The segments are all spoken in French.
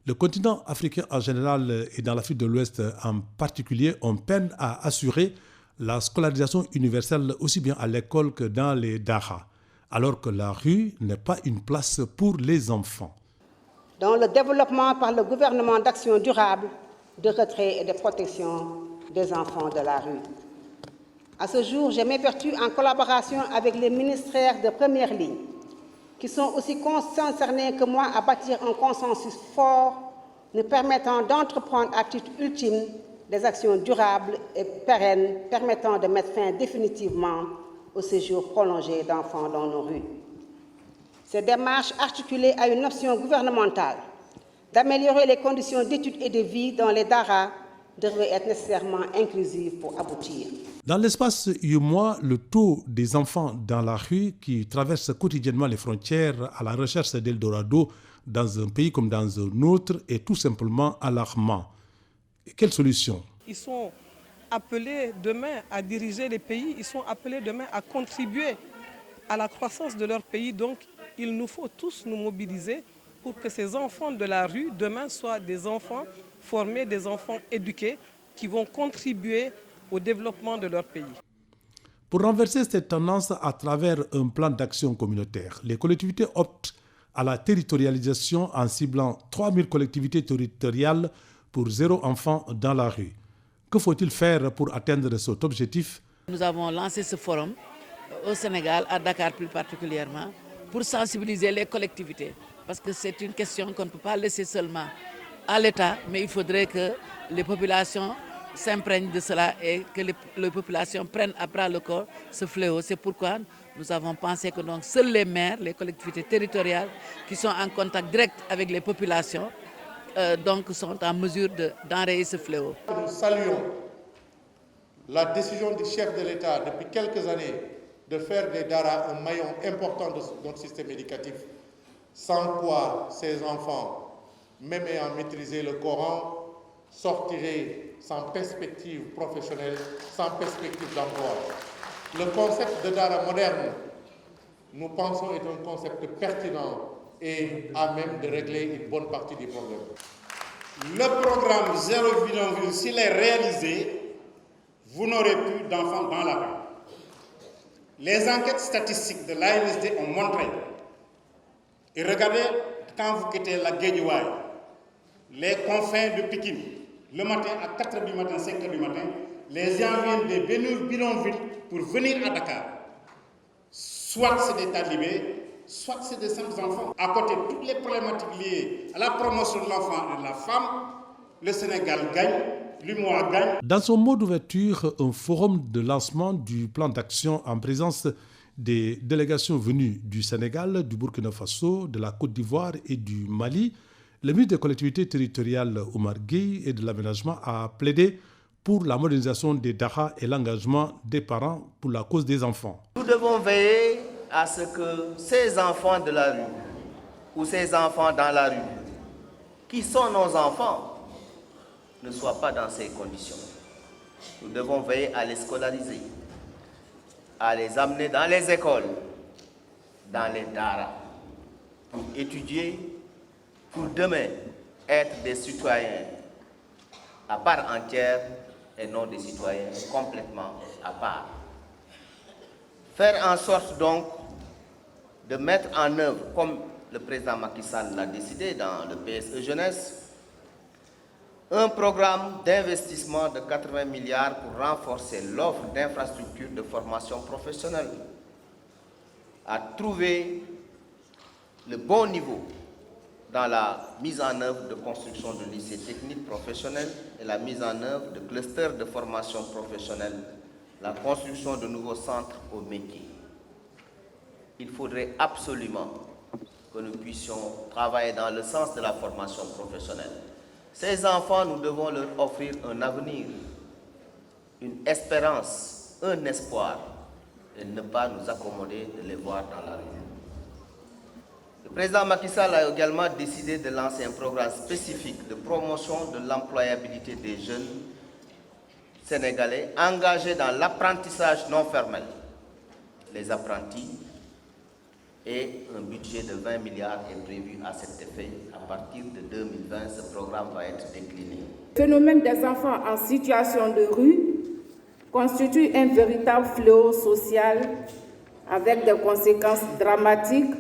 Le continent africain en général et dans l'Afrique de l'Ouest en particulier, on peine à assurer la scolarisation universelle aussi bien à l'école que dans les daras, alors que la rue n'est pas une place pour les enfants. Dans le développement par le gouvernement d'actions durables, de retrait et de protection des enfants de la rue. À ce jour, je m'évertue en collaboration avec les ministères de première ligne, qui sont aussi concernés que moi à bâtir un consensus fort nous permettant d'entreprendre à titre ultime des actions durables et pérennes permettant de mettre fin définitivement au séjour prolongé d'enfants dans nos rues. Cette démarche articulée à une option gouvernementale d'améliorer les conditions d'études et de vie dans les daras devrait être nécessairement inclusive pour aboutir. Dans l'espace UMOA, le taux des enfants dans la rue qui traversent quotidiennement les frontières à la recherche d'Eldorado dans un pays comme dans un autre est tout simplement alarmant. Et quelle solution? Ils sont appelés demain à diriger les pays, ils sont appelés demain à contribuer à la croissance de leur pays. Donc, il nous faut tous nous mobiliser pour que ces enfants de la rue, demain, soient des enfants formés, des enfants éduqués qui vont contribuer au développement de leur pays. Pour renverser cette tendance à travers un plan d'action communautaire, les collectivités optent à la territorialisation en ciblant 3000 collectivités territoriales pour 0 enfant dans la rue. Que faut-il faire pour atteindre cet objectif? Nous avons lancé ce forum au Sénégal, à Dakar plus particulièrement, pour sensibiliser les collectivités. Parce que c'est une question qu'on ne peut pas laisser seulement à l'État, mais il faudrait que les populations s'imprègnent de cela et que les populations prennent à bras le corps ce fléau. C'est pourquoi nous avons pensé que donc seuls les maires, les collectivités territoriales qui sont en contact direct avec les populations, donc sont en mesure d'enrayer ce fléau. Nous saluons la décision du chef de l'État depuis quelques années de faire des daras un maillon important de notre système éducatif, sans quoi ces enfants, même ayant maîtrisé le Coran, sortiraient sans perspective professionnelle, sans perspective d'emploi. Le concept de dara moderne, nous pensons, est un concept pertinent et à même de régler une bonne partie des problèmes. Le programme Zéro Bidonville, s'il est réalisé, vous n'aurez plus d'enfants dans la rue. Les enquêtes statistiques de l'ANSD ont montré, et regardez quand vous quittez la Guédiawaye, les confins de Pikine, le matin à 4h du matin, 5h du matin, les gens viennent des bidonvilles pour venir à Dakar. Soit c'est des talibés, soit c'est des simples enfants. À côté de toutes les problématiques liées à la promotion de l'enfant et de la femme, le Sénégal gagne, l'UMOA gagne. Dans son mot d'ouverture, un forum de lancement du plan d'action en présence des délégations venues du Sénégal, du Burkina Faso, de la Côte d'Ivoire et du Mali, le ministre des collectivités territoriales, Oumar Gueye, et de l'aménagement a plaidé pour la modernisation des daras et l'engagement des parents pour la cause des enfants. Nous devons veiller à ce que ces enfants de la rue ou ces enfants dans la rue, qui sont nos enfants, ne soient pas dans ces conditions. Nous devons veiller à les scolariser, à les amener dans les écoles, dans les daras, pour étudier, pour demain être des citoyens à part entière et non des citoyens complètement à part. Faire en sorte donc de mettre en œuvre, comme le président Macky Sall l'a décidé dans le PSE Jeunesse, un programme d'investissement de 80 milliards pour renforcer l'offre d'infrastructures de formation professionnelle, à trouver le bon niveau dans la mise en œuvre de construction de lycées techniques professionnels et la mise en œuvre de clusters de formation professionnelle, la construction de nouveaux centres au métier. Il faudrait absolument que nous puissions travailler dans le sens de la formation professionnelle. Ces enfants, nous devons leur offrir un avenir, une espérance, un espoir, et ne pas nous accommoder de les voir dans la rue. Le président Macky Sall a également décidé de lancer un programme spécifique de promotion de l'employabilité des jeunes sénégalais engagés dans l'apprentissage non formel. Les apprentis et un budget de 20 milliards est prévu à cet effet. À partir de 2020, ce programme va être décliné. Le phénomène des enfants en situation de rue constitue un véritable fléau social avec des conséquences dramatiques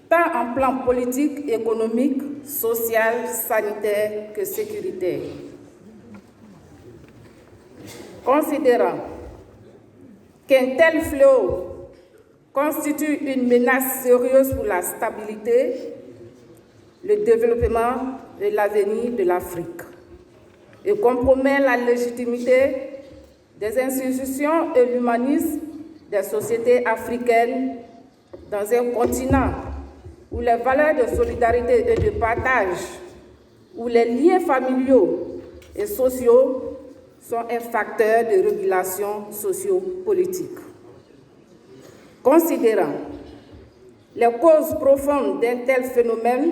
tant en plan politique, économique, social, sanitaire que sécuritaire. Considérant qu'un tel fléau constitue une menace sérieuse pour la stabilité, le développement et l'avenir de l'Afrique et compromet la légitimité des institutions et l'humanisme des sociétés africaines dans un continent où les valeurs de solidarité et de partage, où les liens familiaux et sociaux sont un facteur de régulation socio-politique. Considérant les causes profondes d'un tel phénomène,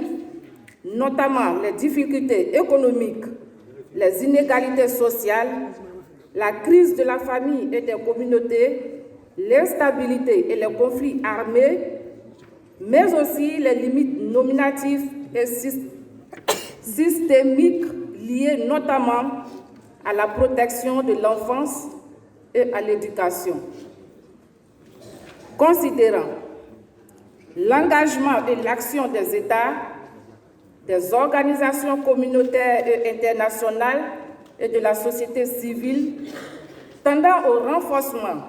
notamment les difficultés économiques, les inégalités sociales, la crise de la famille et des communautés, l'instabilité et les conflits armés, mais aussi les limites nominatives et systémiques liées notamment à la protection de l'enfance et à l'éducation. Considérant l'engagement et l'action des États, des organisations communautaires et internationales et de la société civile tendant au renforcement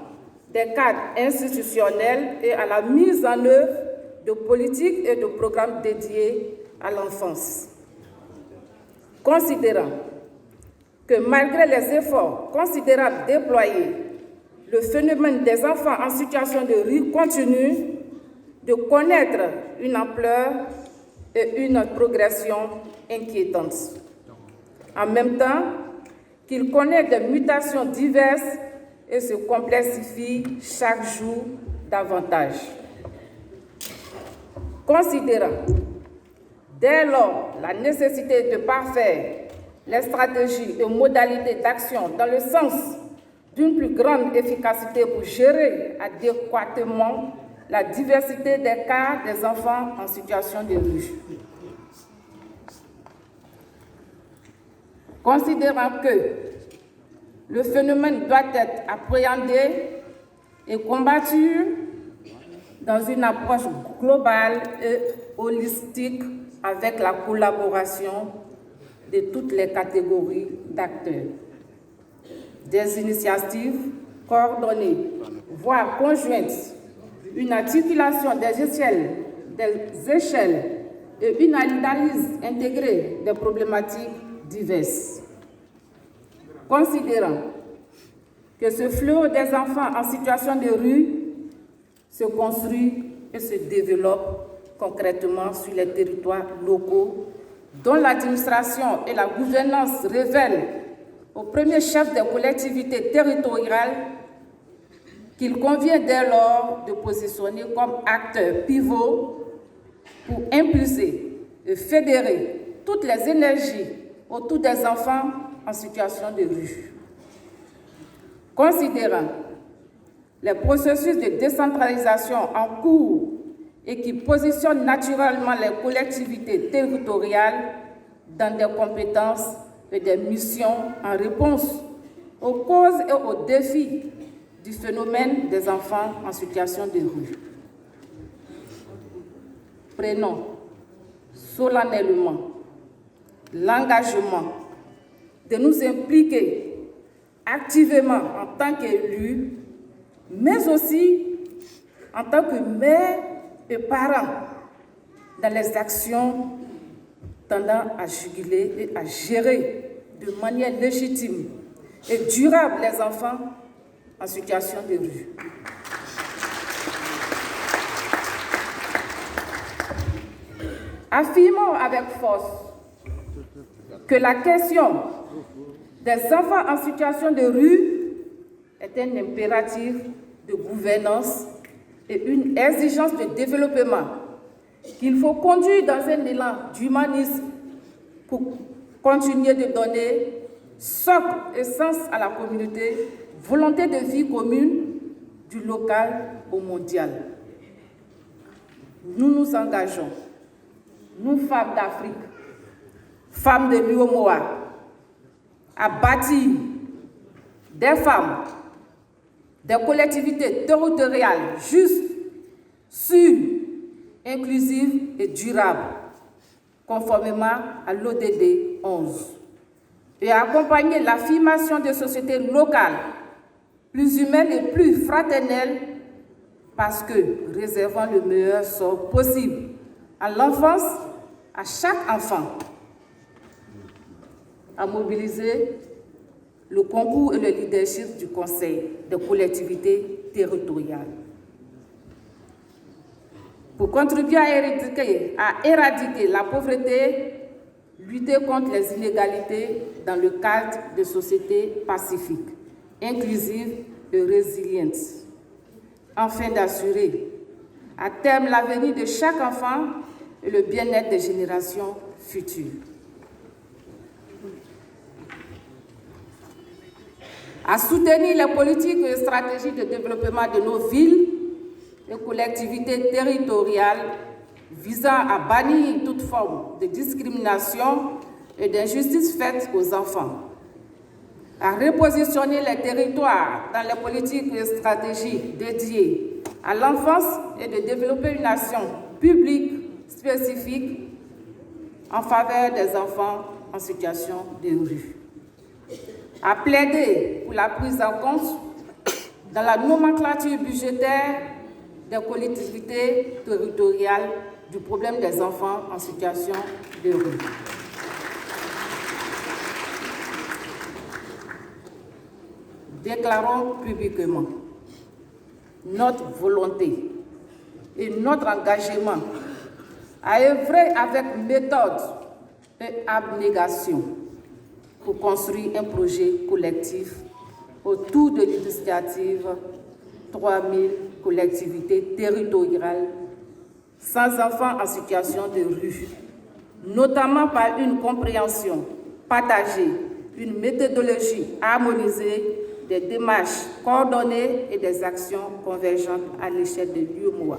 des cadres institutionnels et à la mise en œuvre de politiques et de programmes dédiés à l'enfance. Considérant que malgré les efforts considérables déployés, le phénomène des enfants en situation de rue continue de connaître une ampleur et une progression inquiétante. En même temps qu'il connaît des mutations diverses et se complexifie chaque jour davantage. Considérant dès lors la nécessité de parfaire les stratégies et modalités d'action dans le sens d'une plus grande efficacité pour gérer adéquatement la diversité des cas des enfants en situation de rue. Considérant que le phénomène doit être appréhendé et combattu dans une approche globale et holistique avec la collaboration de toutes les catégories d'acteurs. Des initiatives coordonnées, voire conjointes, une articulation des échelles et une analyse intégrée des problématiques diverses. Considérant que ce fléau des enfants en situation de rue se construit et se développe concrètement sur les territoires locaux, dont l'administration et la gouvernance révèlent au premier chef des collectivités territoriales qu'il convient dès lors de positionner comme acteur pivot pour impulser et fédérer toutes les énergies autour des enfants en situation de rue. Considérant les processus de décentralisation en cours et qui positionnent naturellement les collectivités territoriales dans des compétences et des missions en réponse aux causes et aux défis du phénomène des enfants en situation de rue. Prenons solennellement l'engagement de nous impliquer activement en tant qu'élus, mais aussi en tant que mères et parents dans les actions tendant à juguler et à gérer de manière légitime et durable les enfants en situation de rue. Affirmons avec force que la question des enfants en situation de rue est un impératif de gouvernance et une exigence de développement qu'il faut conduire dans un élan d'humanisme pour continuer de donner socle et sens à la communauté, volonté de vie commune du local au mondial. nous nous engageons, nous femmes d'Afrique, femmes de l'UOMOA, à bâtir des femmes, des collectivités territoriales justes, sûres, inclusives et durables, conformément à l'ODD 11, et à accompagner l'affirmation des sociétés locales plus humaines et plus fraternelles, parce que réservant le meilleur sort possible à l'enfance, à chaque enfant, à mobiliser le concours et le leadership du Conseil des collectivités territoriales pour contribuer à éradiquer la pauvreté, lutter contre les inégalités dans le cadre de sociétés pacifiques, inclusives et résilientes, afin d'assurer à terme l'avenir de chaque enfant et le bien-être des générations futures. À soutenir les politiques et stratégies de développement de nos villes et collectivités territoriales visant à bannir toute forme de discrimination et d'injustice faite aux enfants, à repositionner les territoires dans les politiques et stratégies dédiées à l'enfance et de développer une action publique spécifique en faveur des enfants en situation de rue, à plaider pour la prise en compte dans la nomenclature budgétaire des collectivités territoriales du problème des enfants en situation de rue. Déclarons publiquement notre volonté et notre engagement à œuvrer avec méthode et abnégation pour construire un projet collectif autour de l'initiative 3000 collectivités territoriales sans enfants en situation de rue, notamment par une compréhension partagée, une méthodologie harmonisée, des démarches coordonnées et des actions convergentes à l'échelle de l'UOMOA.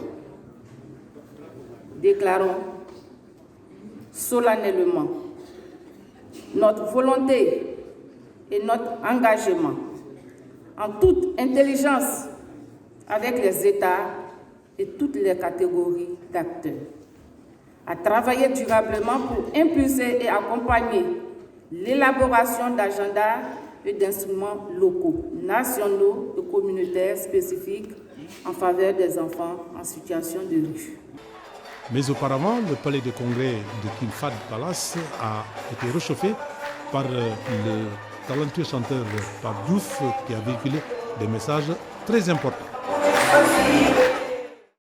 Déclarons solennellement notre volonté et notre engagement en toute intelligence avec les États et toutes les catégories d'acteurs, à travailler durablement pour impulser et accompagner l'élaboration d'agendas et d'instruments locaux, nationaux et communautaires spécifiques en faveur des enfants en situation de rue. Mais auparavant, le palais de congrès de King Fahd Palace a été réchauffé par le talentueux chanteur Pape Diouf qui a véhiculé des messages très importants.